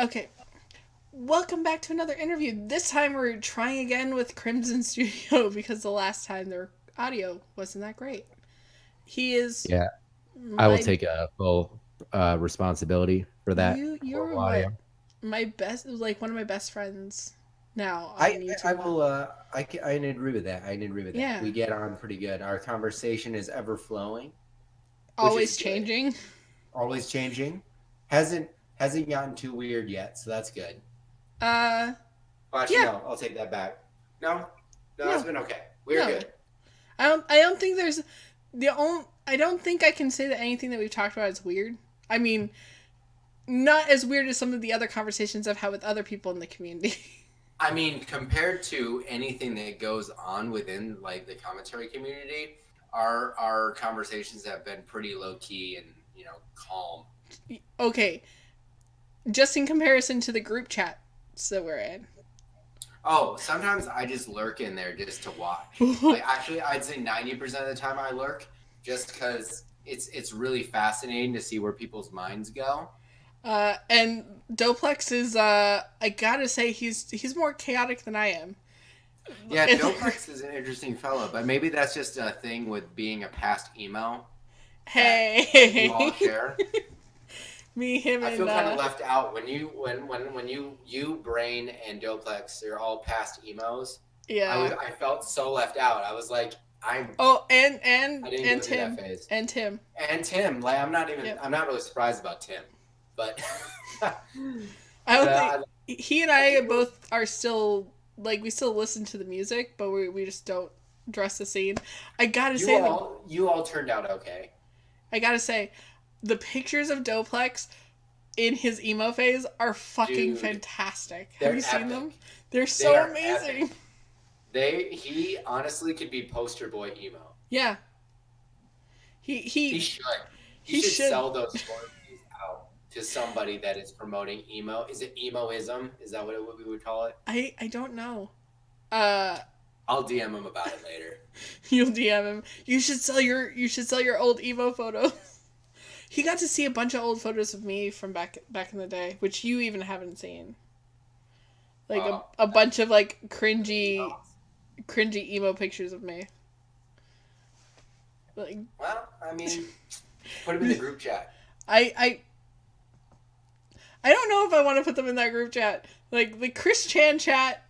Okay, welcome back to another interview. This time we're trying again with CrimsonStudio because the last time their audio wasn't that great. He is Yeah, I will my take a full responsibility for that you're horrible what audio. my best like one of my best friends now on I YouTube. will. I agree with that. I agree with that. Yeah, We get on pretty good. Our conversation is ever flowing, which is always good. changing. Always changing. Hasn't gotten too weird yet, so that's good. Uh, Well, actually, yeah, no. I'll take that back. No, no, it's no, been okay. We're no. good. I don't think there's I don't think I can say that anything that we've talked about is weird. I mean, not as weird as some of the other conversations I've had with other people in the community. I mean, compared to anything that goes on within like the commentary community, our conversations have been pretty low key and calm. Okay, just in comparison to the group chats that we're in. Oh, sometimes I just lurk in there just to watch. Like actually, I'd say 90% of the time I lurk just because it's really fascinating to see where people's minds go. And Doplex is I gotta say he's more chaotic than I am. Yeah, Doplex is an interesting fellow, but maybe that's just a thing with being a past emo that you all Hey, share. me, him, I and feel kind of left out when you Brain and Doplex, they're all past emos. yeah. I felt so left out. I was like, Oh, I didn't and go through that Tim phase. and Tim. And Tim, like Yep. I'm not really surprised about Tim, but I but don't think I he and I I think we're both are still like we still listen to the music, but we just don't dress the scene. I gotta say the you all turned out okay, I gotta say the pictures of Doplex in his emo phase are fucking dude. fantastic. Have you They're seen them? epic. They're They so are epic. amazing. He honestly could be poster boy emo. Yeah, he He he should. He he should should. sell those royalties out to somebody that is promoting emo. Is it emoism? Is that what we would call it? I don't know. Uh, I'll DM him about it later. you'll DM him. You should sell your old emo photos. He got to see a bunch of old photos of me from back in the day, which you even haven't seen. Like a bunch of like cringy emo pictures of me. Like Well, I mean, put him in the group chat. I I I don't know if I want to put them in that group chat. Like the Chris Chan chat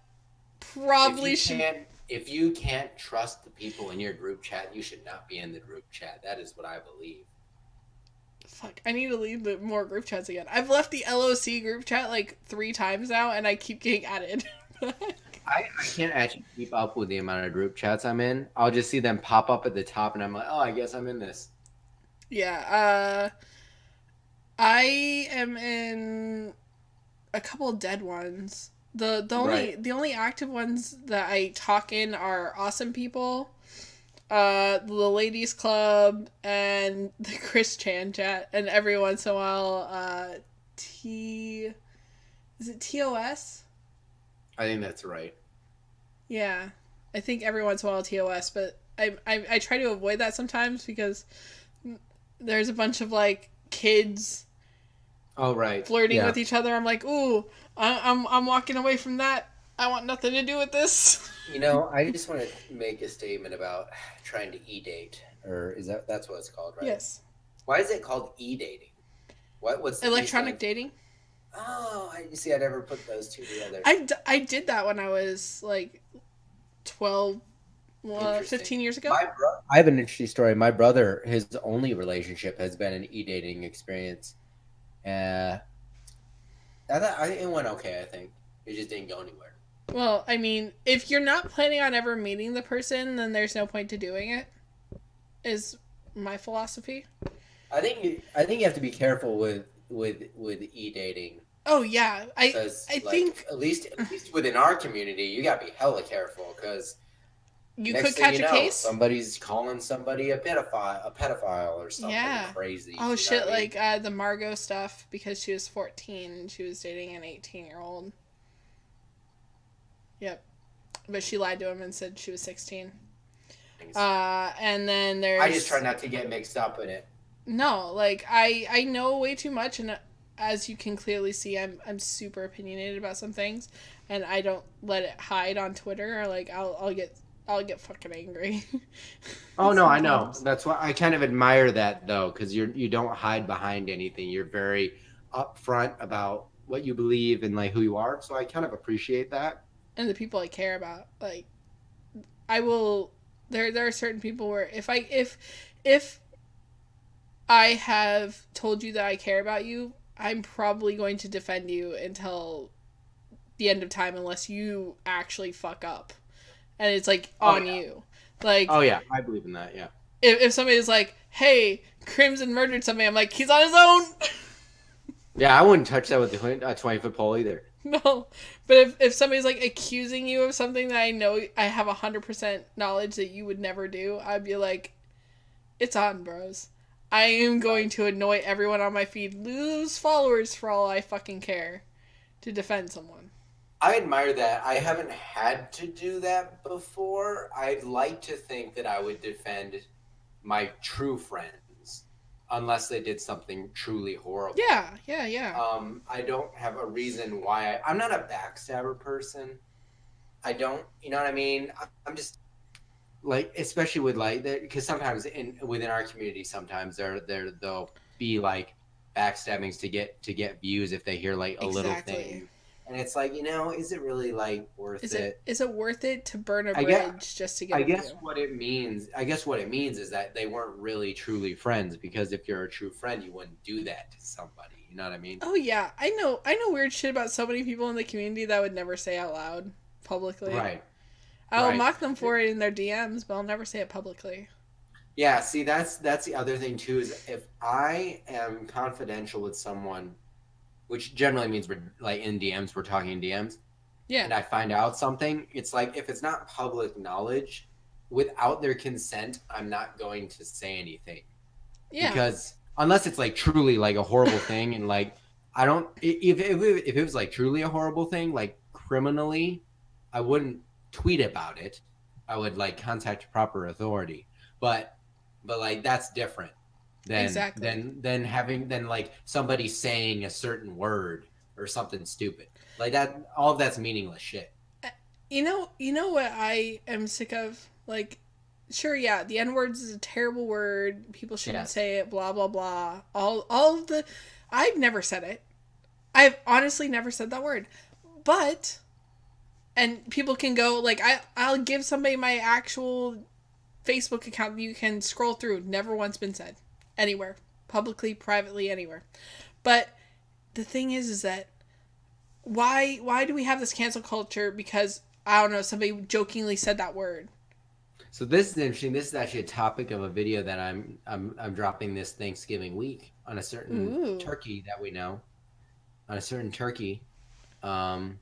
probably should. If you can't trust the people in your group chat, you should not be in the group chat. That is what I believe. Fuck, I need to leave the more group chats again. I've left the LOC group chat like 3 times now, and I keep getting added. I can't actually keep up with the amount of group chats I'm in. I'll just see them pop up at the top, and I'm like, oh, I guess I'm in this. Yeah, I am in a couple dead ones. Right. The only active ones that I talk in are awesome people, the ladies club, and the Chris Chan chat, and every once in a while, T is it TOS? I think that's right. Yeah, I think every once in a while TOS, but I try to avoid that sometimes because there's a bunch of like kids Oh, right. flirting Yeah. with each other. I'm like, ooh, I'm walking away from that. I want nothing to do with this. I just want to make a statement about trying to e-date, or that's what it's called, right? Yes, Why is it called e-dating? What's the e electronic stand? dating. Oh, you see, I never put those two together. I did that when I was like 12, Interesting. 15 years ago. I have an interesting story. My brother, his only relationship has been an e-dating experience. Uh, it went okay. I think it just didn't go anywhere. Well, I mean, if you're not planning on ever meeting the person, then there's no point to doing it. Is my philosophy. I think you have to be careful with e-dating Oh yeah, because I like think at least within our community, you got to be hella careful because you next could thing catch you a know, case. somebody's calling somebody a pedophile or something Yeah. crazy. Oh You know shit, what I mean? like the Margot stuff because she was 14 and she was dating an 18-year-old. Yep. But she lied to him and said she was 16. And then I just there's try not to get mixed up in it. no, like I know way too much and as you can clearly see, I'm super opinionated about some things, and I don't let it hide on Twitter. Or like I'll get fucking angry. Oh no, I know. Sometimes. That's why I kind of admire that though, because you don't hide behind anything. You're very upfront about what you believe and like who you are. So I kind of appreciate that. And the people I care about, like I will. There are certain people where if I have told you that I care about you, I'm probably going to defend you until the end of time unless you actually fuck up. And it's like Oh on yeah. you. Like Oh yeah, I believe in that. Yeah. if somebody's like, "Hey, Crimson murdered somebody," I'm like, "He's on his own." Yeah, I wouldn't touch that with a 20-foot pole either. No, but if somebody's like accusing you of something that I know I have 100% knowledge that you would never do, I'd be like, "It's on, bros. I am going to annoy everyone on my feed, lose followers for all I fucking care, to defend someone." I admire that. I haven't had to do that before. I'd like to think that I would defend my true friends unless they did something truly horrible. Yeah. I don't have a reason why I'm not a backstabber person. I don't, you know what I mean? I'm just like, especially with like, because sometimes within our community, sometimes they'll be like backstabbings to get views if they hear like a little Exactly. thing. And it's like, is it really like worth it? Is it worth it to burn a I bridge guess, just to get I a guess view? what it means, is that they weren't really truly friends, because if you're a true friend, you wouldn't do that to somebody. You know what I mean? Oh yeah, I know weird shit about so many people in the community that I would never say out loud publicly. Right. I'll Right. mock them for it in their DMs, but I'll never say it publicly. Yeah, see, that's the other thing too, is if I am confidential with someone, which generally means we're like in DMs, we're talking in DMs, Yeah. and I find out something, it's like if it's not public knowledge, without their consent, I'm not going to say anything. Yeah. Because unless it's like truly like a horrible thing, and like I don't, if it was like truly a horrible thing, like criminally, I wouldn't tweet about it. I would like contact proper authority. But like that's different than Exactly. than like somebody saying a certain word or something stupid like that. All of that's meaningless shit. You know what I am sick of? Like, sure, yeah, the N words is a terrible word. People shouldn't Yes. say it. Blah blah blah. All of the, I've never said it. I've honestly never said that word, but and people can go like I'll give somebody my actual Facebook account that you can scroll through. Never once been said anywhere, publicly, privately, anywhere. But the thing is that why do we have this cancel culture? Because I don't know, somebody jokingly said that word. So this is interesting. This is actually a topic of a video that I'm dropping this Thanksgiving week on a certain Ooh. turkey that we know, on a certain turkey. Um,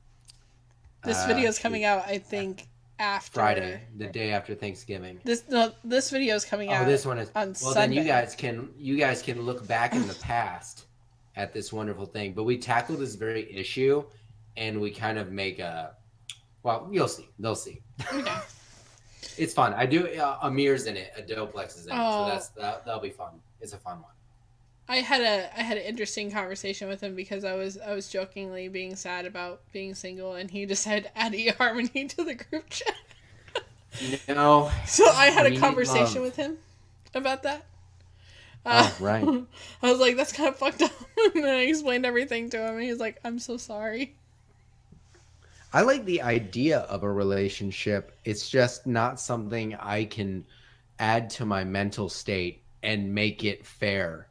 This video is shoot, coming out, I think, after Friday, the day after Thanksgiving. this video is coming out. Oh, this one is on well. Sunday. Then you guys can look back in the past at this wonderful thing. But we tackle this very issue, and we kind of make a. Well, you'll see. They'll see. Yeah. It's fun. I do. Amir's in it. Adoplex is in it. Oh. So that'll be fun. It's a fun one. I had an interesting conversation with him because I was jokingly being sad about being single, and he decided to add eHarmony to the group chat. No. So I had we a need conversation love. with him about that. Oh, right. I was like, "That's kind of fucked up," and then I explained everything to him, and he's like, "I'm so sorry." I like the idea of a relationship. It's just not something I can add to my mental state and make it fair.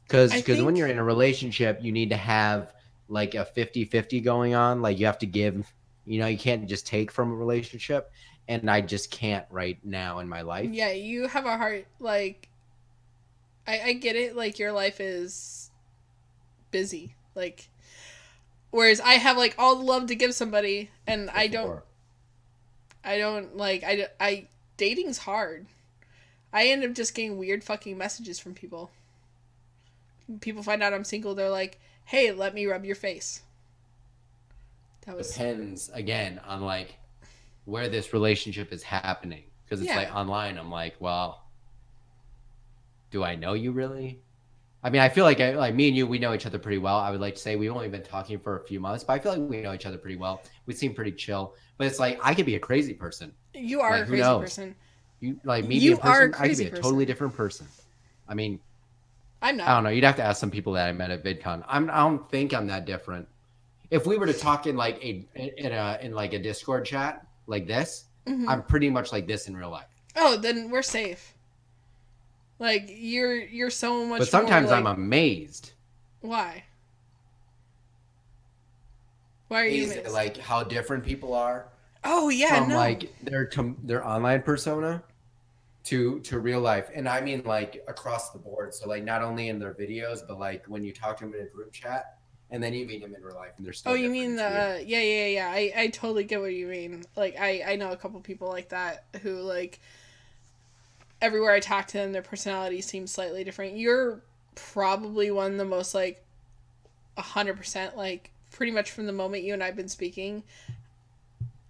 Because I when think- you're in a relationship, you need to have like a 50-50 going on. Like you have to give, you can't just take from a relationship. And I just can't right now in my life. Yeah, you have a heart like. I get it. Like your life is busy. Like, whereas I have like all the love to give somebody, and I don't like I dating's hard. I end up just getting weird fucking messages from people. People find out I'm single, they're like, "Hey, let me rub your face." That was Depends again on like where this relationship is happening. Because it's Yeah. like online, I'm like, well, do I know you really? I mean, I feel like me and you, we know each other pretty well. I would like to say we've only been talking for a few months, but I feel like we know each other pretty well. We seem pretty chill. But it's like I could be a crazy person. You are Like, a who crazy knows? person. You like me You being a are a person, I could be crazy a person. totally different person. I mean, I'm not. I don't know. You'd have to ask some people that I met at VidCon. I don't think I'm that different. If we were to talk in like in like a Discord chat like this, I'm pretty much like this in real life. Oh, then we're safe. Like you're so much. But sometimes more, I'm amazed. Why? Why are you amazed? Like how different people are. Oh yeah, from no. like their online persona to real life, and I mean like across the board. So like not only in their videos, but like when you talk to them in a group chat, and then you meet them in real life, and they're still. Oh, you mean yeah. I totally get what you mean. Like I know a couple people like that who like everywhere I talk to them, their personality seems slightly different. You're probably one of the most like 100% like pretty much from the moment you and I've been speaking,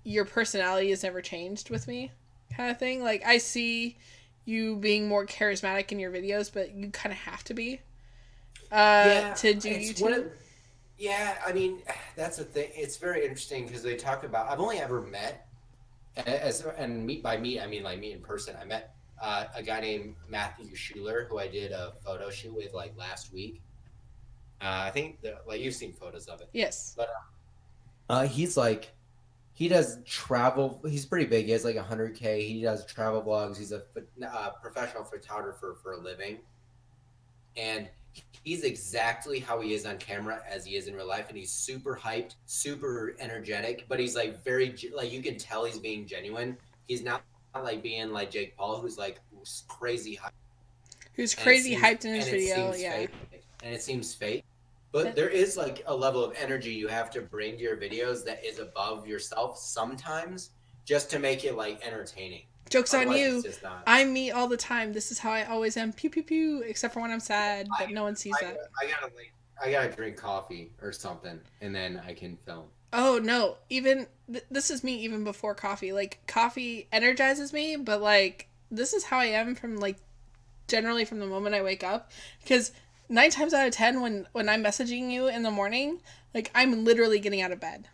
your personality has never changed with me, kind of thing. Like I see you being more charismatic in your videos, but you kind of have to be to do YouTube. Yeah, I mean that's the thing. It's very interesting because they talk about. I've only ever met and meet by meet I mean like meet in person. I met a guy named Matthew Schuler who I did a photo shoot with like last week. I think like you've seen photos of it. Yes. But he's like. He does travel. He's pretty big. He has like 100K. He does travel vlogs. He's a professional photographer for a living. And he's exactly how he is on camera as he is in real life. And he's super hyped, super energetic. But he's like very, like you can tell he's being genuine. He's not like being like Jake Paul, who's like crazy hyped. Who's crazy hyped in his video, yeah. Fake, and it seems fake. But there is like a level of energy you have to bring to your videos that is above yourself sometimes just to make it like entertaining. Joke's on you. I'm me all the time. This is how I always am. Pew, pew, pew. Except for when I'm sad, but no one sees that. I gotta drink coffee or something, and then I can film. Oh, no. Even, this is me even before coffee. Like, coffee energizes me, but like, this is how I am from like, generally from the moment I wake up. Because 9 times out of 10 when I'm messaging you in the morning, like I'm literally getting out of bed.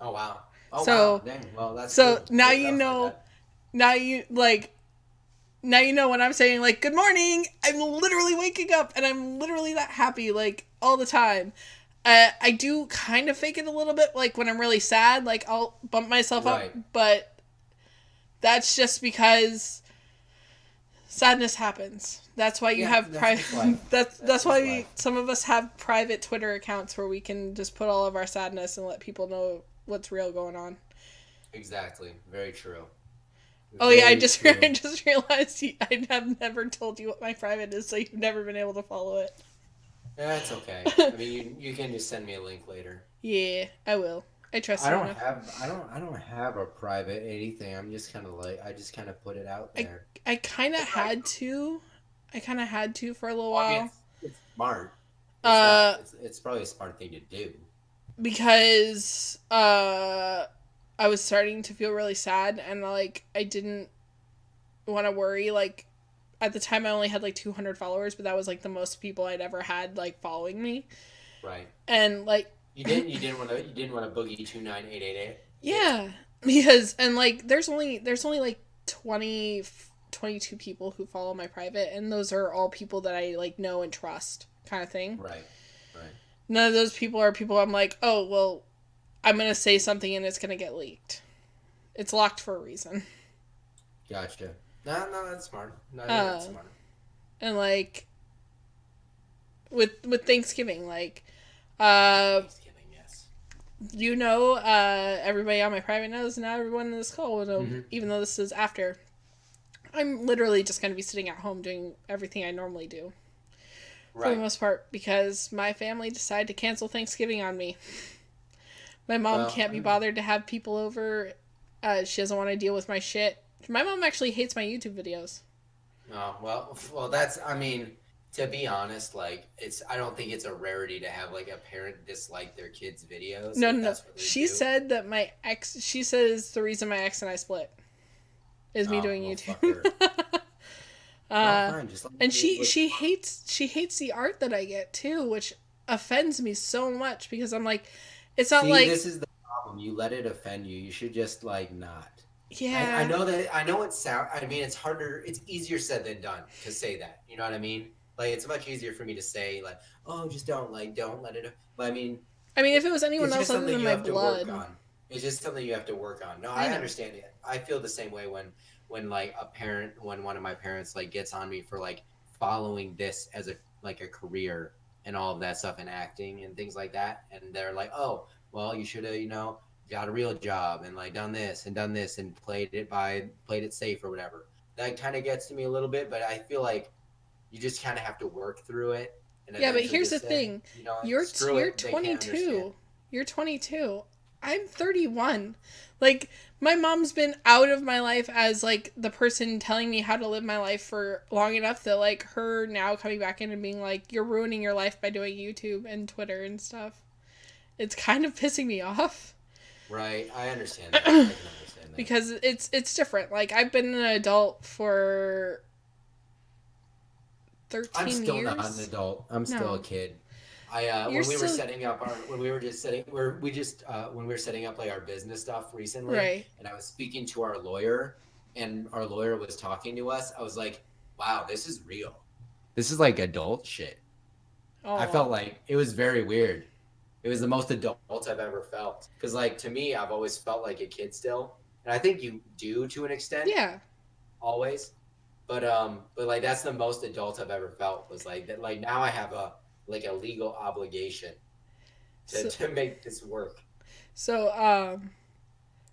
Oh wow. So, wow. Dang. Well, that's so cool. now you know now you know when I'm saying like good morning, I'm literally waking up and I'm literally that happy like all the time. I do kind of fake it a little bit like when I'm really sad, like I'll bump myself up, but that's just because sadness happens. That's why you have private. That's why some of us have private Twitter accounts where we can just put all of our sadness and let people know what's real going on. Exactly. Very true. I just realized I have never told you what my private is, so you've never been able to follow it. Yeah, it's okay. I mean, you can just send me a link later. Yeah, I will. I trust you enough. I don't have a private anything. I'm just kind of like I just kind of put it out there. I kind of had to. I kind of had to for a little while. I mean, it's smart. It's probably a smart thing to do. Because I was starting to feel really sad and like I didn't want to worry. Like at the time I only had like 200 followers, but that was like the most people I'd ever had like following me. Right. And like you didn't want to boogie 29888. Yeah, because and like there's only like 22 people who follow my private, and those are all people that I like know and trust, kind of thing. Right. None of those people are people I'm like, oh well, I'm gonna say something and it's gonna get leaked. It's locked for a reason. Gotcha. No, that's smart. No, that's smart. And like with Thanksgiving, like Thanksgiving, yes. You know, everybody on my private knows, now everyone in this call will know, even though this is after. I'm literally just going to be sitting at home doing everything I normally do. For the most part, because my family decided to cancel Thanksgiving on me. My mom can't be bothered to have people over. She doesn't want to deal with my shit. My mom actually hates my YouTube videos. Oh, well, that's, I mean, to be honest, like, I don't think it's a rarity to have, like, a parent dislike their kids' videos. No. She said that she says the reason my ex and I split is me doing YouTube. Fine. Just let me And do it she hates the art that I get too, which offends me so much because I'm like, it's not See, like, this is the problem. You let it offend you. You should just like not. I yeah. know that I know it sound. I mean, it's harder. It's easier said than done to say that. You know what I mean? Like it's much easier for me to say like, oh, just don't let it. But I mean, if it was anyone it's else just other something than you my have to work blood, on. It's just something you have to work on. No, I I know. understand it. I feel the same way when like when one of my parents like gets on me for like following this as a like a career and all of that stuff and acting and things like that, and they're like, oh, well, you should have got a real job and like done this and played it safe or whatever. That kind of gets to me a little bit, but I feel like you just kind of have to work through it and Yeah, but eventually here's the just say, thing. screw You're it. They can't understand. 22. You're 22. I'm 31. Like my mom's been out of my life as like the person telling me how to live my life for long enough that like her now coming back in and being like you're ruining your life by doing YouTube and Twitter and stuff. It's kind of pissing me off. Right, I understand that. I can understand that. Because it's different. Like I've been an adult for 13 I'm still years. not an adult. I'm still a kid. When we were setting up when we were setting up like our business stuff recently, right. and I was speaking to our lawyer, and our lawyer was talking to us. I was like, "Wow, this is real. This is like adult shit." Oh. I felt like it was very weird. It was the most adult I've ever felt. Because like to me, I've always felt like a kid still, and I think you do to an extent. Yeah. Always. But like that's the most adult I've ever felt was like that. Like now I have a legal obligation to make this work. So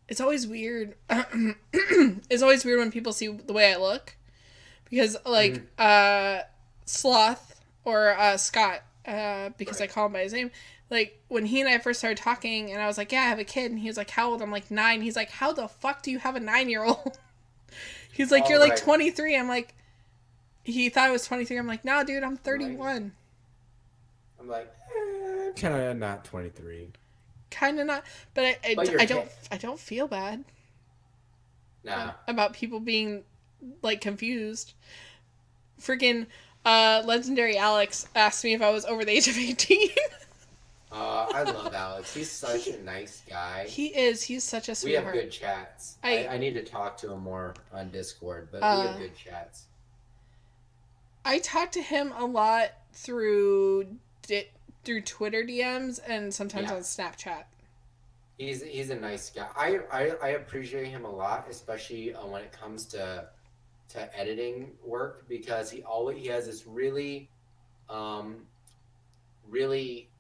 it's always weird. It's always weird when people see the way I look, because like Sloth or Scott, because right. I call him by his name. Like when he and I first started talking, and I was like, "Yeah, I have a kid," and he was like, "How old?" I'm like 9. He's like, "How the fuck do you have a 9-year-old?" He's like, "You're like 23." I'm like, he thought I was 23. I'm like, "Nah, dude, I'm 31." I'm like, kind of not 23. Kind of not, but I don't feel bad. Nah. About people being like confused. Freaking legendary Alex asked me if I was over the age of 18. I love Alex. He's such a nice guy. He is. He's such a sweetheart. We have good chats. I need to talk to him more on Discord, but we have good chats. I talk to him a lot through Twitter DMs and sometimes on Snapchat. He's a nice guy. I appreciate him a lot, especially when it comes to editing work, because he has this really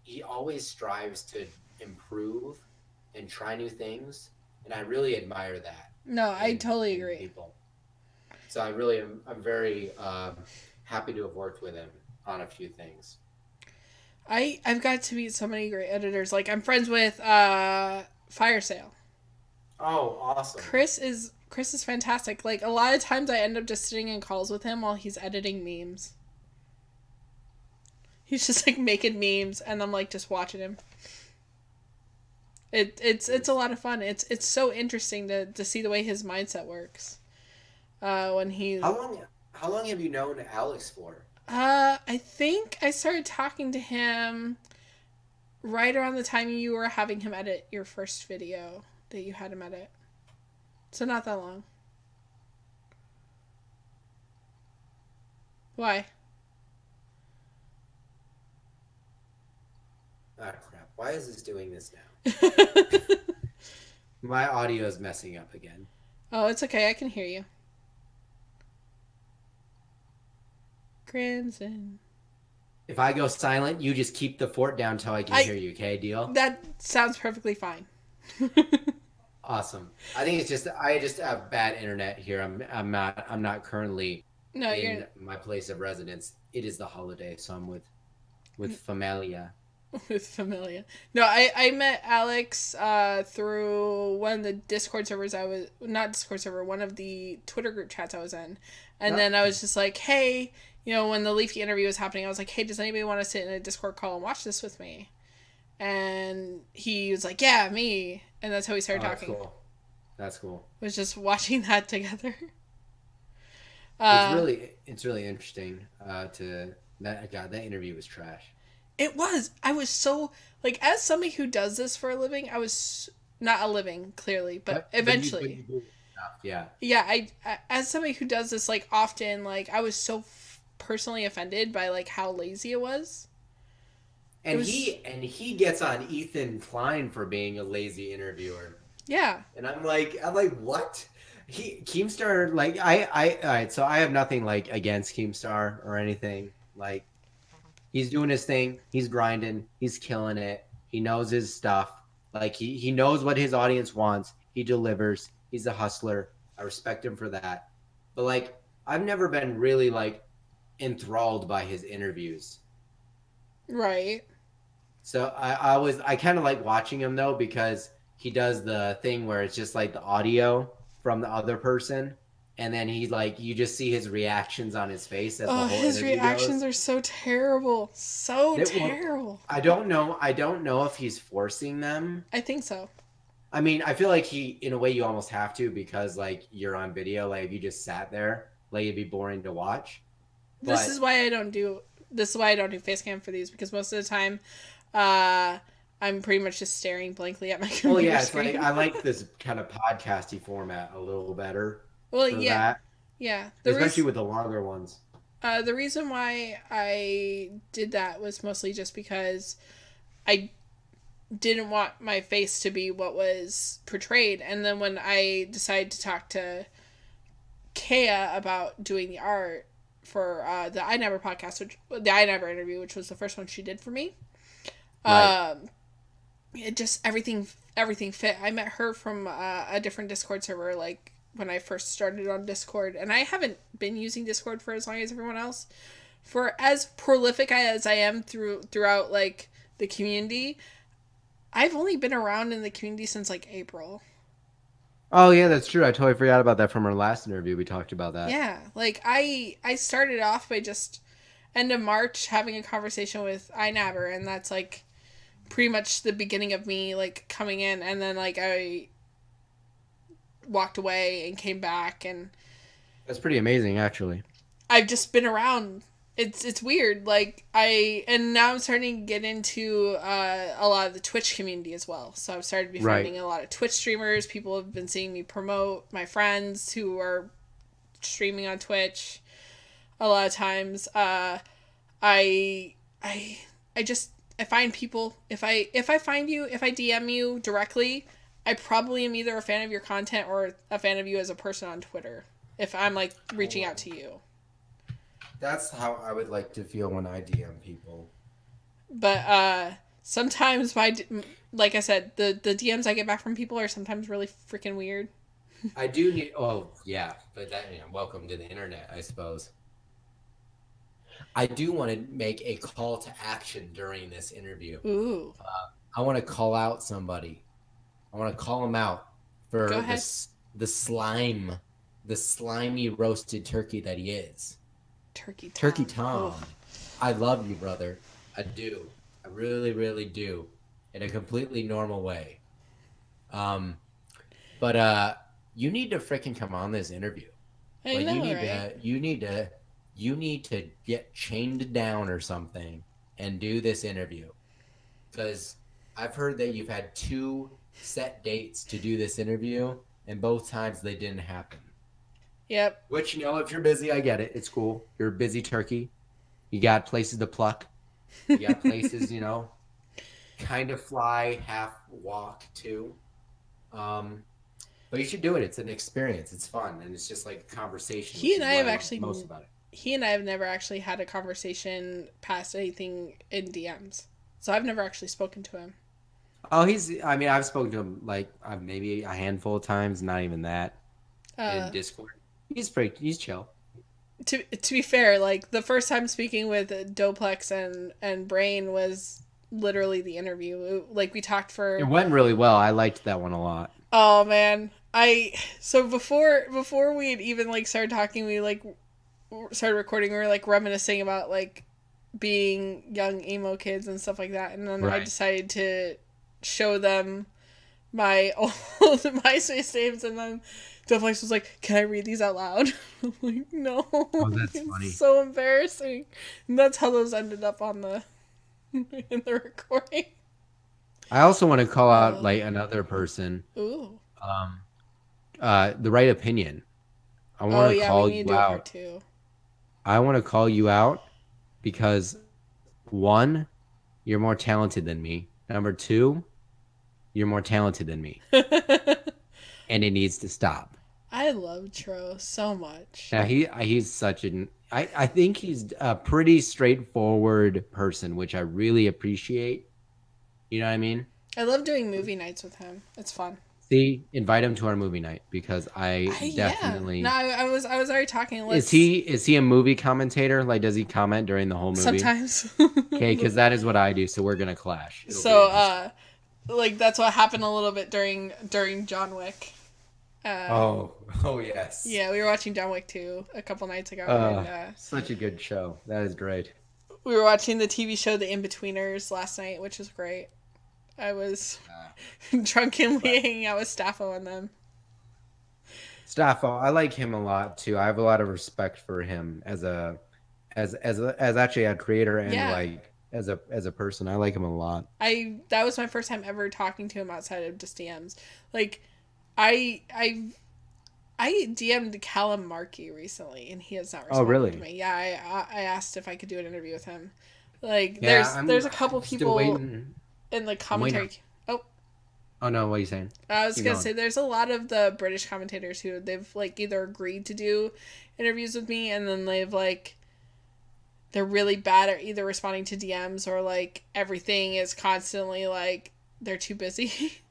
he always strives to improve and try new things, and I really admire that. No, I totally agree. People. So I'm very happy to have worked with him on a few things. I've got to meet so many great editors. Like I'm friends with Fire Sale. Oh, awesome. Chris is fantastic. Like a lot of times I end up just sitting in calls with him while he's editing memes. He's just like making memes and I'm like just watching him. It's a lot of fun. It's so interesting to see the way his mindset works. When he How long have you known Alex for? I think I started talking to him right around the time you were having him edit your first video that you had him edit. So not that long. Why? Ah, crap. Why is this doing this now? My audio is messing up again. Oh, it's okay. I can hear you. Crimson. If I go silent, you just keep the fort down until I can hear you, okay? Deal? That sounds perfectly fine. Awesome. I think it's just I just have bad internet here. I'm not currently in my place of residence. It is the holiday, so I'm with familia. With familia. No, I met Alex through one of the Discord servers one of the Twitter group chats I was in. And then I was just like, hey, when the Leafy interview was happening, I was like, hey, does anybody want to sit in a Discord call and watch this with me? And he was like, yeah, me. And that's how we started talking. Cool. That's cool. Was just watching that together. Uh, it's really interesting. To that God, that interview was trash. it was. I was so like, as somebody who does this for a living, I was not a living clearly, but But eventually. you do enough, yeah. Yeah, as somebody who does this like often, like I was so personally offended by like how lazy it was. It was And he gets on Ethan Klein for being a lazy interviewer. yeah. And I'm like, what? Keemstar, like all right, so I have nothing like against Keemstar or anything. Like he's doing his thing, he's grinding, he's killing it. He knows his stuff. Like he knows what his audience wants. He delivers. He's a hustler. I respect him for that. But like I've never been really like enthralled by his interviews. Right. So I kind of like watching him though because he does the thing where it's just like the audio from the other person, and then he like you just see his reactions on his face as the Oh, whole his interview reactions goes. are so terrible. So Well, terrible. I don't know if he's forcing them. I think so. I mean, I feel like he in a way you almost have to because like you're on video. Like if you just sat there, like it'd be boring to watch. This is But why I don't do this is why I don't do face cam for these, because most of the time uh I'm pretty much just staring blankly at my well, computer yeah, it's screen. like I like this kind of podcasty format a little better Well, for yeah. that, Yeah. especially with the longer ones. The reason why I did that was mostly just because I didn't want my face to be what was portrayed. And then when I decided to talk to Kea about doing the art for the I Never podcast, the I Never interview, which was the first one she did for me, Right. it just everything fit. I met her from a different Discord server, like when I first started on Discord, and I haven't been using Discord for as long as everyone else. For as prolific as I am throughout like the community, I've only been around in the community since like April. Oh yeah, that's true. I totally forgot about that from our last interview. We talked about that. Yeah, like I started off by just end of March having a conversation with iNabber, and that's like pretty much the beginning of me like coming in, and then like I walked away and came back, and That's pretty amazing, actually. I've just been around. It's weird. Like and now I'm starting to get into a lot of the Twitch community as well. So I've started befriending Right. a lot of Twitch streamers. People have been seeing me promote my friends who are streaming on Twitch. A lot of times, I I just I find people, if I find you, if I DM you directly, I probably am either a fan of your content or a fan of you as a person on Twitter. If I'm like reaching out to you. That's how I would like to feel when I DM people. But sometimes like I said, the DMs I get back from people are sometimes really freaking weird. I do need. Oh yeah, but that welcome to the internet, I suppose. I do want to make a call to action during this interview. Ooh. I want to call out somebody. I want to call them out for Go ahead. the slime, the slimy roasted turkey that he is. Turkey Tom. Turkey Tom. Ugh. I love you, brother. I do. I really, really do. In a completely normal way. But you need to freaking come on this interview. I Like know, you need right? you need to get chained down or something and do this interview. Because I've heard that you've had 2 set dates to do this interview, and both times they didn't happen. Yep. Which, if you're busy, I get it. It's cool. You're a busy turkey. You got places to pluck. You got places, kind of fly, half walk too. But you should do it. It's an experience. It's fun, and it's just like a conversation. He Which and is I what have I love actually most about it. he and I have never actually had a conversation past anything in DMs. So I've never actually spoken to him. Oh, I mean, I've spoken to him like maybe a handful of times, not even that, in Discord. He's chill. To be fair, like the first time speaking with Doplex and Brain was literally the interview. Like we talked for It went really well. I liked that one a lot. oh man. So before we had even like started talking, we like started recording, we were like reminiscing about like being young emo kids and stuff like that, and then I Right. decided to show them my old MySpace names and then Devlex was like, "Can I read these out loud?" I'm like, "No." Oh, that's It's funny. so embarrassing. And that's how those ended up on the in the recording. I also want to call out like another person. Ooh. Um, the right opinion. I Oh want to yeah, we call need to you do a part out. 2. I want to call you out because one, you're more talented than me. Number two, you're more talented than me, and it needs to stop. I love Tro so much. Now he's such an I think he's a pretty straightforward person, which I really appreciate. You know what I mean? I love doing movie nights with him. It's fun. See, invite him to our movie night because I Yeah. No, definitely I was already talking. is he a movie commentator? Like, does he comment during the whole movie? Sometimes. Okay, because that is what I do, so we're gonna clash. It'll be So interesting. like that's what happened a little bit during John Wick. Oh yes. Yeah, we were watching John Wick 2 a couple nights ago, and Such a good show. That is great. we were watching the TV show The In-Betweeners last night, which was great. I was drunkenly hanging out with Staffo and them. Staffo, I like him a lot too. I have a lot of respect for him as actually a creator and Yeah. like as a person. I like him a lot. That was my first time ever talking to him outside of just DMs. Like, I DM'd Callum Markey recently, and he has not responded really? to me. Yeah, I asked if I could do an interview with him. Like, Yeah, there's a couple still people waiting. in the commentary. Oh, Oh no, what are you saying? I was Keep gonna going. say there's a lot of the British commentators who they've like either agreed to do interviews with me, and then they've like they're really bad at either responding to DMs or like everything is constantly like they're too busy.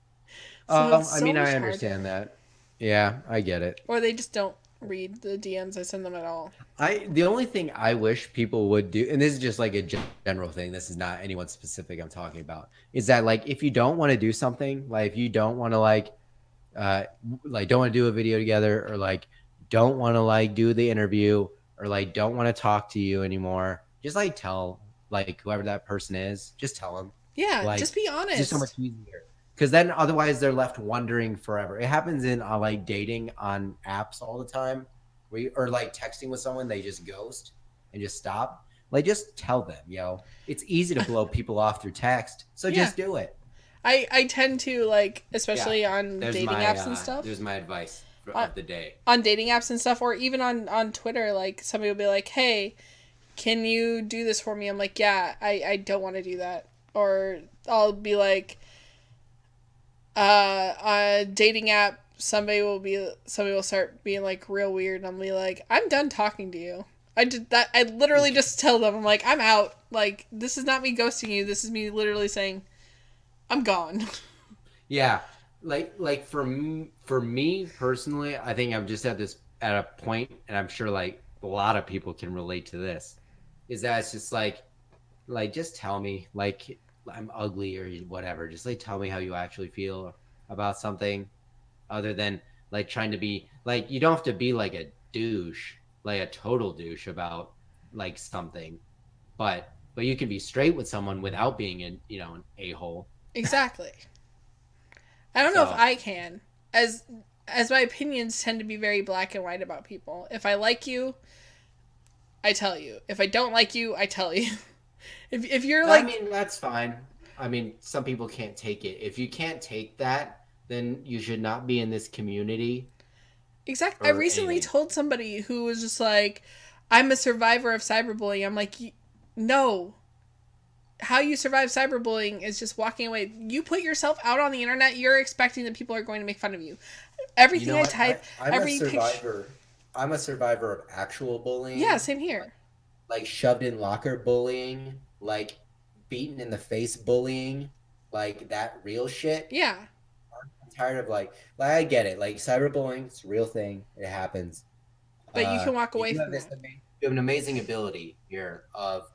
So it's I so mean, much I harder. understand that. Yeah, I get it. Or they just don't read the DMs I send them at all. The only thing I wish people would do, and this is just like a general thing, this is not anyone specific I'm talking about, is that like if you don't want to do something, like if you don't want to don't want to do a video together, or like don't want to like do the interview, or like don't want to talk to you anymore, just like tell like whoever that person is, just tell them. Yeah, Like just be it's just so much honest. easier. Because then otherwise they're left wondering forever. It happens in like dating on apps all the time, or like texting with someone, they just ghost and just stop. Like just tell them, it's easy to blow people off through text, so Yeah. just do it. I tend to like, especially on There's dating my apps and stuff. there's my advice Uh, of the day. On dating apps and stuff, or even on Twitter, like somebody will be like, "Hey, can you do this for me?" I'm like, "Yeah, I don't want to do that." Or I'll be like, on a dating app, somebody will start being like real weird, and I'll be like, "I'm done talking to you." I did that. I literally just tell them, I'm like, "I'm out." Like, this is not me ghosting you. This is me literally saying, "I'm gone." Yeah, like for me personally, I think I'm just at a point, and I'm sure like a lot of people can relate to this, is that it's just like just tell me like I'm ugly or whatever. Just like tell me how you actually feel about something, other than like trying to be like, you don't have to be like a douche, like a total douche about like something, but you can be straight with someone without being an a-hole. Exactly. I don't know if So I can, as my opinions tend to be very black and white about people. If I like you, I tell you. If I don't like you, I tell you. If you're I like, mean, that's fine. I mean, some people can't take it. If you can't take that, then you should not be in this community exactly. I or recently anything. told somebody who was just like, I'm a survivor of cyberbullying. I'm like, no. How you survive cyberbullying is just walking away. You put yourself out on the internet, you're expecting that people are going to make fun of you. Everything I type, I'm a every picture. survivor. I'm a survivor of actual bullying. Yeah, same here. Like shoved in locker bullying, like beaten in the face bullying, like that real shit. Yeah. I'm tired of like I get it. Like cyberbullying, it's a real thing. It happens. But you can walk You away have from this that. you have an amazing ability here of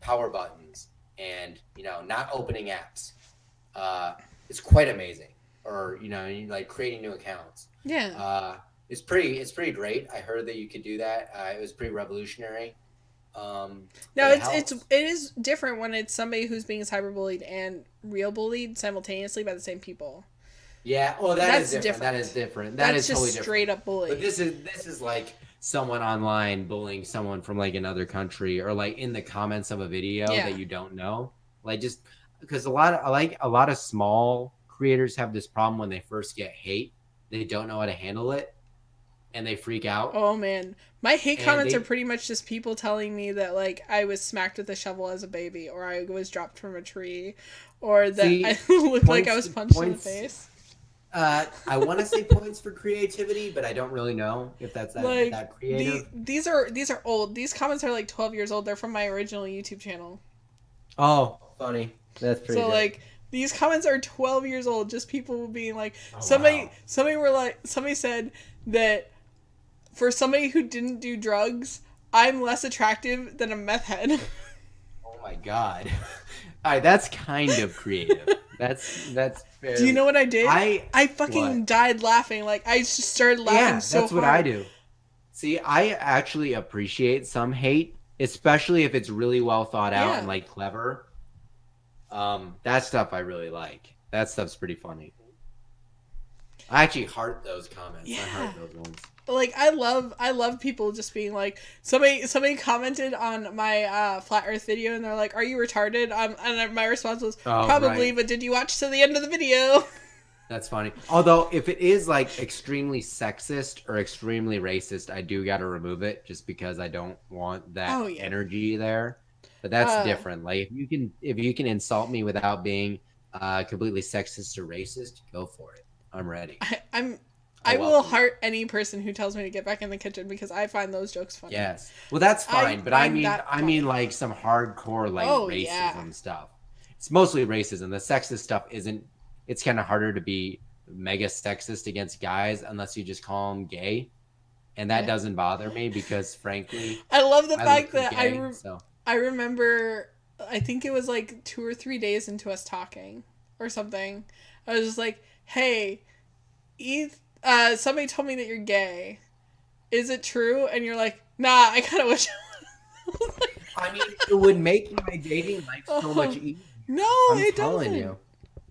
power buttons and not opening apps. It's quite amazing. Or like creating new accounts. Yeah. It's pretty great. I heard that you could do that. It was pretty revolutionary. No, But it is different when it's somebody who's being cyberbullied and real bullied simultaneously by the same people. Yeah, well, That's different. different. That is different. That's Is just totally different. straight up bullying. But this is like someone online bullying someone from like another country, or like in the comments of a video that you don't know. Like, just because a lot of small creators have this problem when they first get hate, they don't know how to handle it, and they freak out. Oh man, my hate comments are pretty much just people telling me that like I was smacked with a shovel as a baby, or I was dropped from a tree, or that I looked like I was punched in the face. I want to say points for creativity, but I don't really know if that's that creative. These are old. These comments are like 12 years old. They're from my original YouTube channel. Oh, funny. That's pretty. So good. Like these comments are 12 years old. Just people being like, somebody said that for somebody who didn't do drugs, I'm less attractive than a meth head. Oh my god. All right, that's kind of creative. That's fair. Do you know what I did? I fucking died laughing. Like, I just started laughing so hard. That's what I do. See, I actually appreciate some hate, especially if it's really well thought out and like clever. That stuff I really like. That stuff's pretty funny. I actually heart those comments. Yeah. I heart those ones. Like, I love people just being like, somebody commented on my flat earth video and they're like, are you retarded? And my response was, probably, but did you watch to the end of the video? That's funny. Although, if it is like extremely sexist or extremely racist, I do got to remove it just because I don't want that energy there. But that's different. Like, if you can insult me without being completely sexist or racist, go for it. I'm ready. I will heart any person who tells me to get back in the kitchen because I find those jokes funny. Yes. Well, that's fine, but I mean like some hardcore like racism stuff. It's mostly racism. The sexist stuff isn't. It's kind of harder to be mega sexist against guys unless you just call them gay, and that doesn't bother me because frankly, I love the fact that I remember. I think it was like 2 or 3 days into us talking or something. I was just like, "Hey, somebody told me that you're gay. Is it true?" And you're like, "Nah, I kind of wish." I mean, it would make my dating life so much easier. No, it doesn't. You.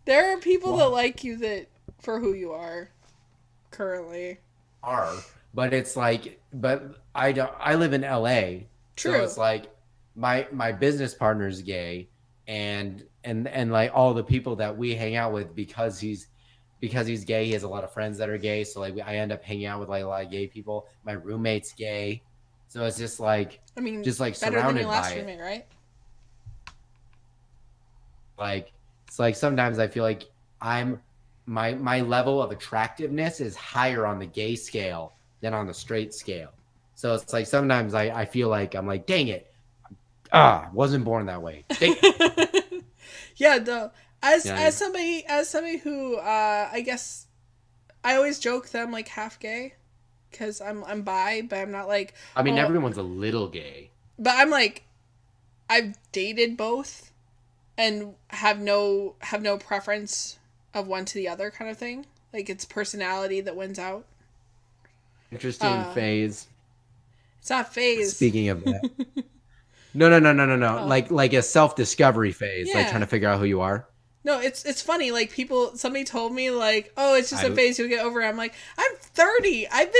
There are people that like you that for who you are currently. But it's like, I live in LA. True. So it's like my business partner's gay, and like all the people that we hang out with because he's gay, he has a lot of friends that are gay. So like I end up hanging out with like a lot of gay people. My roommate's gay, so it's just like just like surrounded than your last roommate, right? Like it's like sometimes I feel like my level of attractiveness is higher on the gay scale than on the straight scale. So it's like sometimes I feel like I'm like, dang it, wasn't born that way. Yeah, though. As somebody who I guess I always joke that I'm like half gay because I'm bi, but I'm not like. I mean, everyone's a little gay. But I'm like, I've dated both, and have no preference of one to the other kind of thing. Like it's personality that wins out. Interesting phase. It's not phase. Speaking of that. No. Oh. Like a self-discovery phase, like trying to figure out who you are. No, it's funny. Like somebody told me like, oh, it's just a phase, you'll get over it. I'm like, I'm 30. I've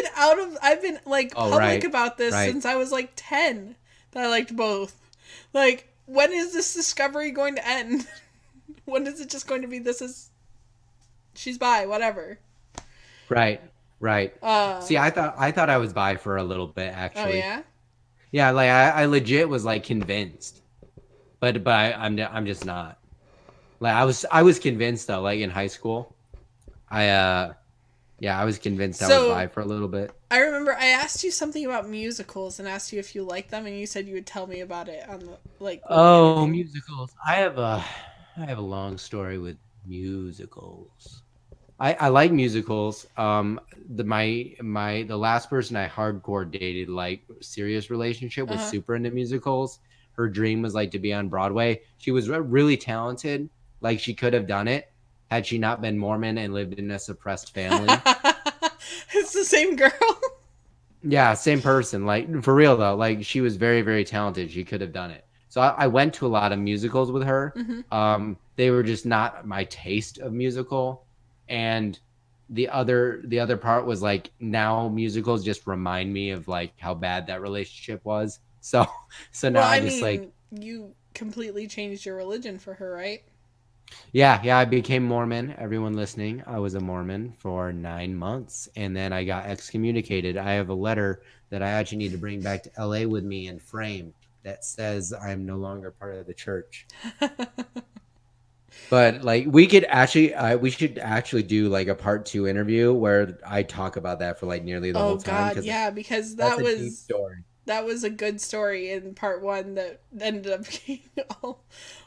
been like public about this since I was like 10. That I liked both. Like, when is this discovery going to end? When is it just going to be she's bi, whatever. Right. See, I thought I was bi for a little bit actually. Oh yeah. Yeah, like I legit was like convinced, but I'm just not. Like I was convinced though, like in high school, I was convinced I was bi for a little bit. I remember I asked you something about musicals and asked you if you liked them, and you said you would tell me about it on the like. Oh, musicals! I have a long story with musicals. I like musicals. The last person I hardcore dated, like serious relationship, was super into musicals. Her dream was like to be on Broadway. She was really talented. Like she could have done it had she not been Mormon and lived in a suppressed family. It's the same girl. Yeah, same person. Like for real though. Like she was very, very talented. She could have done it. So I went to a lot of musicals with her. Mm-hmm. They were just not my taste of musical. And the other part was like, now musicals just remind me of like how bad that relationship was. So now Well, I I just like, mean, you completely changed your religion for her, right? yeah, I became Mormon. Everyone listening, I was a Mormon for 9 months, and then I got excommunicated. I have a letter that I actually need to bring back to LA with me and frame that says I'm no longer part of the church. But like, we should actually do like a part 2 interview where I talk about that for like nearly the Oh whole time, God, because yeah, because that's a deep story. that was a good story in part one that ended up being all,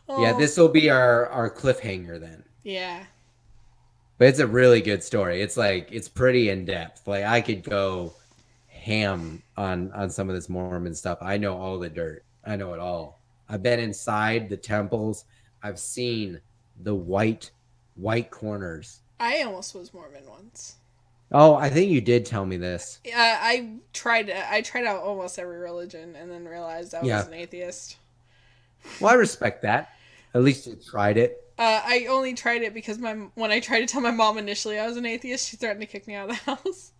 Yeah, oh this will be our cliffhanger then. yeah. But it's a really good story. It's like, it's pretty in depth. Like, I could go ham on some of this Mormon stuff. I know all the dirt. I know it all. I've been inside the temples. I've seen the white corners. I almost was Mormon once. Oh, I think you did tell me this. Yeah, I tried out almost every religion and then realized I was Yeah. an atheist. Well, I respect that. At least you tried it. I only tried it because when I tried to tell my mom initially I was an atheist, she threatened to kick me out of the house.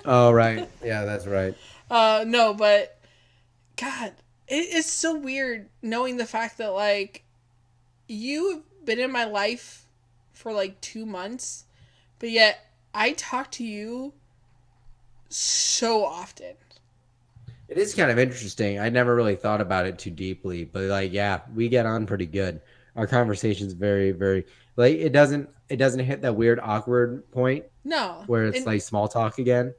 Oh, right. Yeah, that's right. No, but God, it's so weird knowing the fact that like you've been in my life for like 2 months, but yet I talk to you so often. It is kind of interesting. I never really thought about it too deeply, but like, yeah, we get on pretty good. Our conversation's very, very, like, it doesn't hit that weird awkward point No, where it's and like small talk again.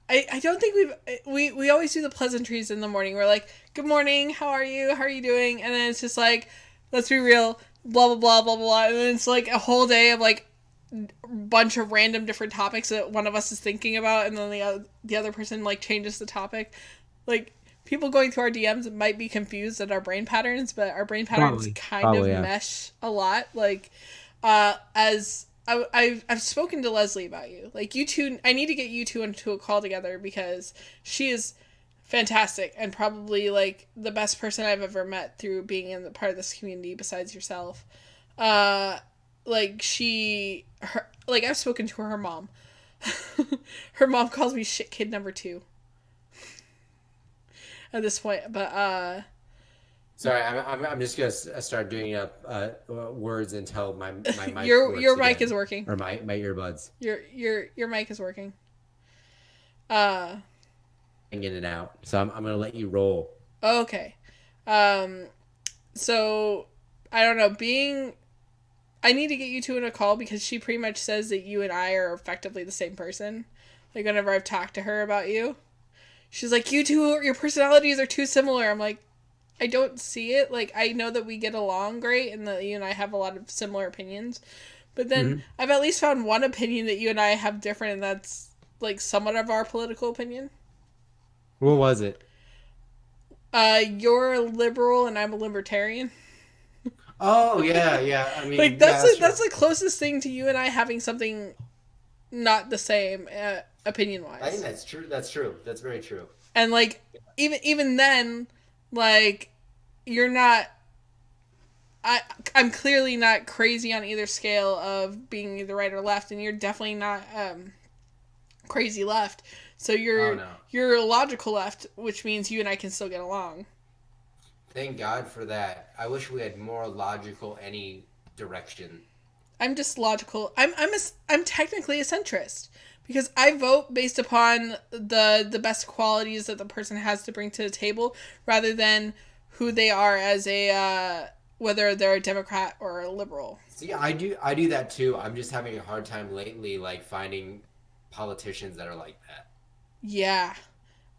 I don't think we always do the pleasantries in the morning. We're like, good morning, how are you? How are you doing? And then it's just like, let's be real, blah blah blah blah blah. And then it's like a whole day of like a bunch of random different topics that one of us is thinking about, and then the other person like changes the topic. Like people going through our DMs might be confused at our brain patterns, but our brain patterns kind of Yeah. mesh a lot. Like as I've spoken to Leslie about you. Like you two, I need to get you two into a call together because she is fantastic and probably like the best person I've ever met through being in the part of this community besides yourself. Like like I've spoken to her mom. Her mom calls me shit kid number 2 at this point, but Sorry, I'm just gonna start doing up words until my mic your works mic again. is working. Or my earbuds. Your mic is working. In and out. So I'm gonna let you roll. Okay. So I don't know, I need to get you two in a call because she pretty much says that you and I are effectively the same person. Like whenever I've talked to her about you, she's like, you two, your personalities are too similar. I'm like, I don't see it. Like, I know that we get along great and that you and I have a lot of similar opinions. But then I've at least found one opinion that you and I have different, and that's, like, somewhat of our political opinion. What was it? You're a liberal and I'm a libertarian. Oh, yeah. I mean, like, that's the closest thing to you and I having something not the same, opinion-wise. I think that's true. That's true. That's very true. And, like, even then, like, you're not... I'm clearly not crazy on either scale of being either right or left, and you're definitely not crazy left. So you're a logical left, which means you and I can still get along. Thank God for that. I wish we had more logical any direction. I'm just logical. I'm technically a centrist because I vote based upon the best qualities that the person has to bring to the table rather than who they are as a whether they're a Democrat or a liberal. See, I do that too. I'm just having a hard time lately, like finding politicians that are like that. Yeah,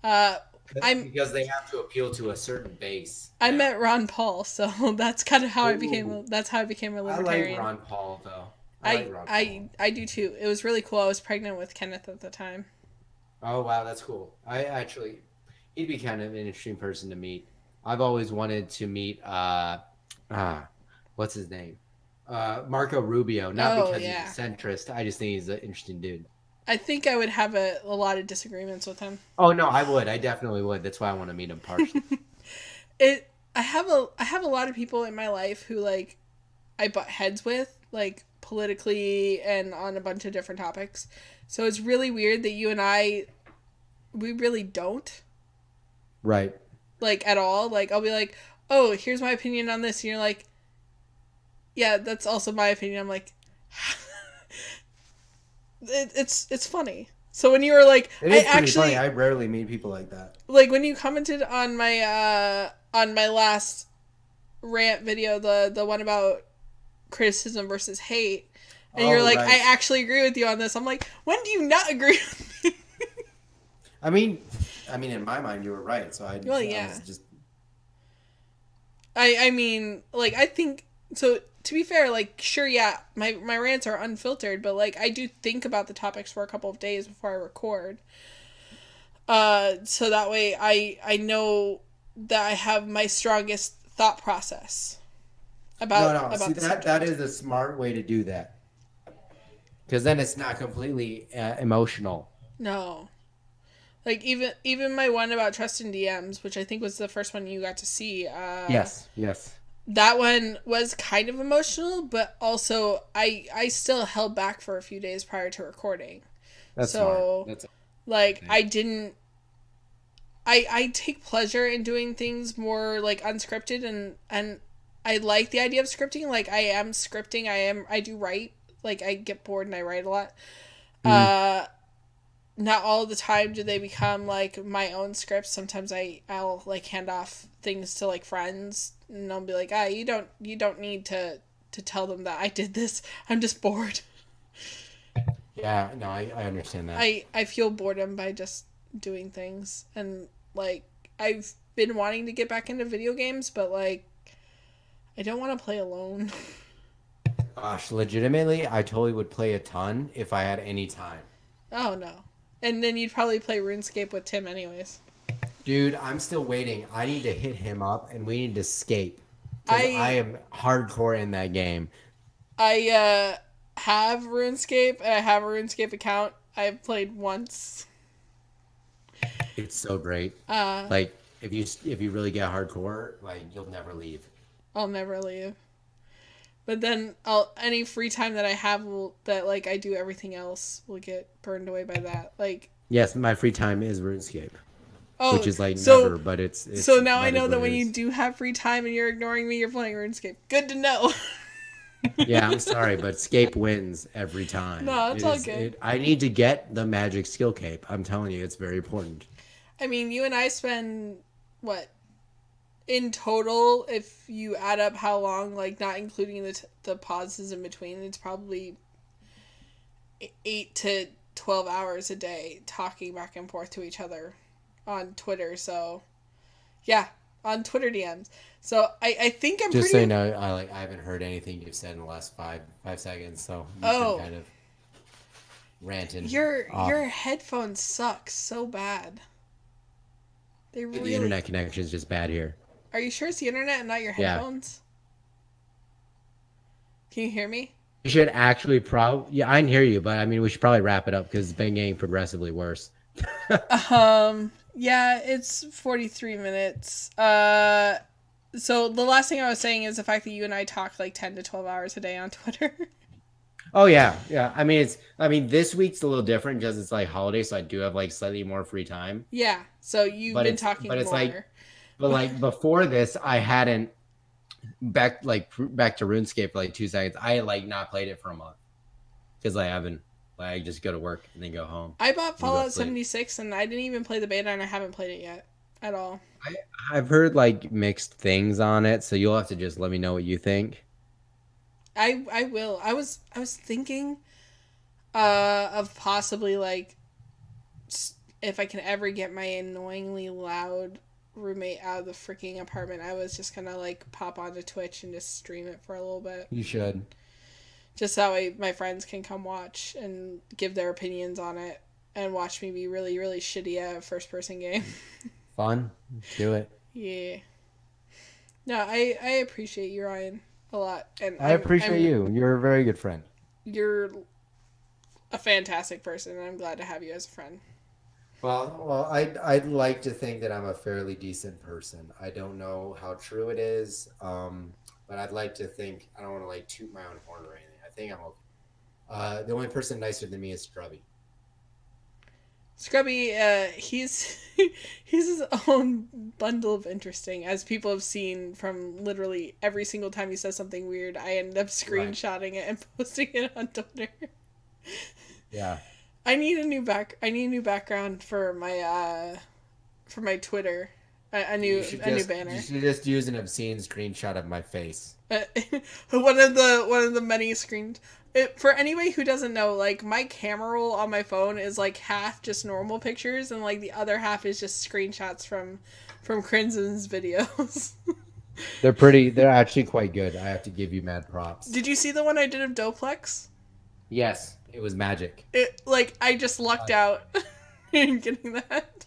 because they have to appeal to a certain base. I met Ron Paul, so that's kind of how I became. That's how I became a libertarian. I like Ron Paul though. I do too. It was really cool. I was pregnant with Kenneth at the time. Oh wow, that's cool. He'd be kind of an interesting person to meet. I've always wanted to meet what's his name? Marco Rubio. Not because he's a centrist. I just think he's an interesting dude. I think I would have a lot of disagreements with him. Oh no, I would. I definitely would. That's why I want to meet him partially. I have a lot of people in my life who like I butt heads with, like politically and on a bunch of different topics. So it's really weird that you and I, we really don't. Right. Like, at all. Like, I'll be like, oh, here's my opinion on this. And you're like, yeah, that's also my opinion. I'm like, it's funny. So when you were like, it is pretty funny. I rarely meet people like that. Like when you commented on my last rant video, the one about criticism versus hate, and you're like, right. I actually agree with you on this. I'm like, when do you not agree with me? I mean, in my mind, you were right. So I was just. I mean, like, I think so. To be fair, like, sure, yeah, my rants are unfiltered, but like, I do think about the topics for a couple of days before I record. So that way I know that I have my strongest thought process about See, that is a smart way to do that. Because then it's not completely emotional. No. Like, even my one about trust in DMs, which I think was the first one you got to see. Yes. That one was kind of emotional, but also I still held back for a few days prior to recording. That's smart. That's like, I didn't... I take pleasure in doing things more, like, unscripted, and I like the idea of scripting. Like, I am scripting. I do write. Like, I get bored and I write a lot. Not all the time do they become, like, my own scripts. Sometimes I'll like, hand off things to, like, friends, and I'll be like, you don't need to tell them that I did this. I'm just bored. Yeah, no, I understand that. I feel boredom by just doing things, and, like, I've been wanting to get back into video games, but, like, I don't want to play alone. Gosh, legitimately, I totally would play a ton if I had any time. Oh, no. And then you'd probably play RuneScape with Tim anyways. Dude, I'm still waiting. I need to hit him up, and we need to escape. I am hardcore in that game. I have RuneScape, and I have a RuneScape account. I've played once. It's so great. Like, if you really get hardcore, like, you'll never leave. I'll never leave. But then any free time that I have like, I do everything else will get burned away by that. Like, yes, my free time is RuneScape. Oh, which is like never, but it's so now I know that when you do have free time and you're ignoring me, you're playing RuneScape. Good to know. Yeah, I'm sorry, but Scape wins every time. No, it's all good. I need to get the magic skill cape. I'm telling you, it's very important. I mean, you and I spend, what, in total, if you add up how long, like, not including the pauses in between, it's probably 8 to 12 hours a day talking back and forth to each other on Twitter. So, yeah, on Twitter DMs. So I think I'm just so you know, I haven't heard anything you've said in the last five seconds. So you can kind of ranting. Your headphones suck so bad. The internet connection is just bad here. Are you sure it's the internet and not your headphones? Yeah. Can you hear me? You should actually yeah, I can hear you, but I mean, we should probably wrap it up because it's been getting progressively worse. Yeah, it's 43 minutes. So the last thing I was saying is the fact that you and I talk like 10 to 12 hours a day on Twitter. Oh yeah. I mean, this week's a little different because it's like holiday, so I do have like slightly more free time. Yeah. So you've been talking more. But like before this, I hadn't back to RuneScape for like 2 seconds. I had like not played it for a month because I just go to work and then go home. I bought Fallout 76 and I didn't even play the beta and I haven't played it yet at all. I've heard like mixed things on it, so you'll have to just let me know what you think. I will. I was thinking of possibly, like, if I can ever get my annoyingly loud roommate out of the freaking apartment, I was just gonna like pop onto Twitch and just stream it for a little bit. You should. Just that way my friends can come watch and give their opinions on it and watch me be really, really shitty at a first-person game. Fun. Do it. Yeah. No, I appreciate you, Ryan, a lot. And I appreciate you. You're a very good friend. You're a fantastic person, and I'm glad to have you as a friend. Well, I'd like to think that I'm a fairly decent person. I don't know how true it is, but I'd like to think. I don't want to like toot my own horn or anything. I think I'm okay. The only person nicer than me is Scrubby. Scrubby, he's his own bundle of interesting, as people have seen from literally every single time he says something weird. I end up screenshotting it and posting it on Twitter. Yeah. I need a new background for my Twitter. A new banner. You should just use an obscene screenshot of my face. One of the many screens. For anybody who doesn't know, like, my camera roll on my phone is like half just normal pictures, and like the other half is just screenshots from Crimson's videos. They're actually quite good. I have to give you mad props. Did you see the one I did of Doplex? Yes, it was magic. I just lucked out in getting that.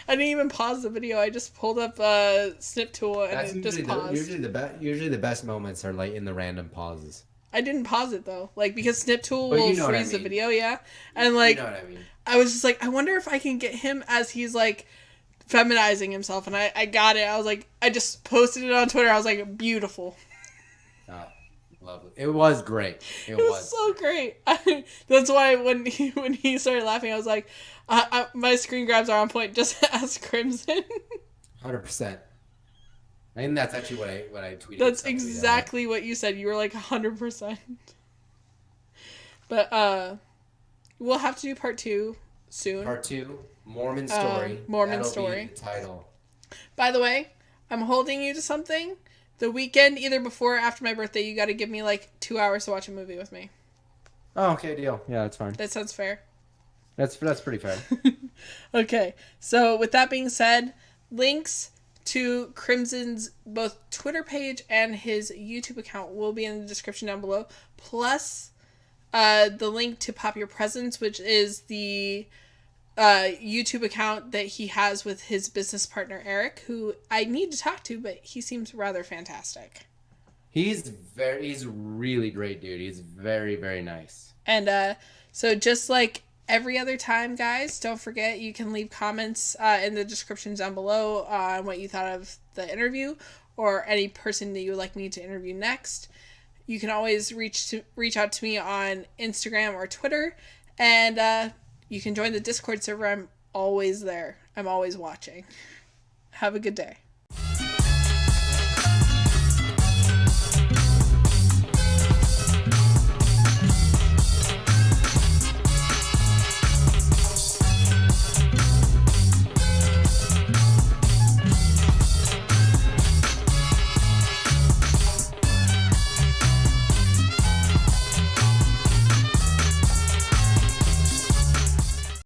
I didn't even pause the video. I just pulled up a snip tool and it just paused. Usually the best moments are like in the random pauses. I didn't pause it though, like, because snip tool will freeze the video, yeah. And like, you know what I mean. I was just like, I wonder if I can get him as he's like feminizing himself, and I got it. I was like, I just posted it on Twitter. I was like, beautiful. Oh, lovely. It was great. It was so great. That's why when he started laughing, I was like, my screen grabs are on point. Just ask Crimson. 100%. I think that's actually what I tweeted. That's exactly what you said. You were like 100%. But we'll have to do part 2 soon. Part 2, Mormon Story. Mormon That'll Story. Be the title. By the way, I'm holding you to something. The weekend, either before or after my birthday, you got to give me like 2 hours to watch a movie with me. Oh, okay, deal. Yeah, that's fine. That sounds fair. That's pretty fair. Okay, so with that being said, links to Crimson's both Twitter page and his YouTube account will be in the description down below. Plus, the link to Pop Your Presents, which is the YouTube account that he has with his business partner Eric, who I need to talk to, but he seems rather fantastic. He's really great, dude. He's very, very nice. And so just like every other time, guys, don't forget you can leave comments in the description down below on what you thought of the interview or any person that you would like me to interview next. You can always reach out to me on Instagram or Twitter, and you can join the Discord server. I'm always there. I'm always watching. Have a good day.